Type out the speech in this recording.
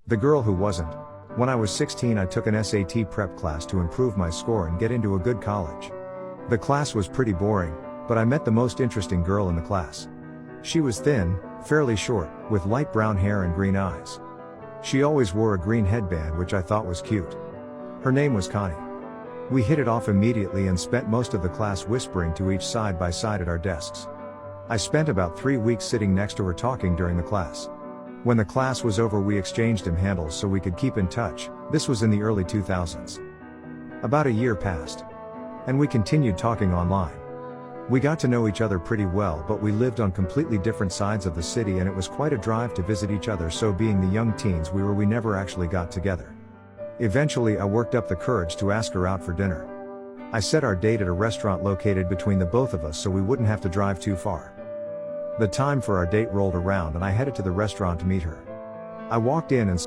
The girl who wasn't. When I was 16, I took an SAT prep class to improve my score and get into a good college. The class was pretty boring, but I met the most interesting girl in the class. She was thin, fairly short, with light brown hair and green eyes. She always wore a green headband, which I thought was cute. Her name was Connie. We hit it off immediately and spent most of the class whispering to each side by side at our desks. I spent about 3 weeks sitting next to her talking during the class. When the class was over, we exchanged handles so we could keep in touch. This was in the early 2000s. About a year passed, and we continued talking online. We got to know each other pretty well, but we lived on completely different sides of the city and it was quite a drive to visit each other, so being the young teens we never actually got together. Eventually I worked up the courage to ask her out for dinner. I set our date at a restaurant located between the both of us so we wouldn't have to drive too far. The time for our date rolled around and I headed to the restaurant to meet her. I walked in and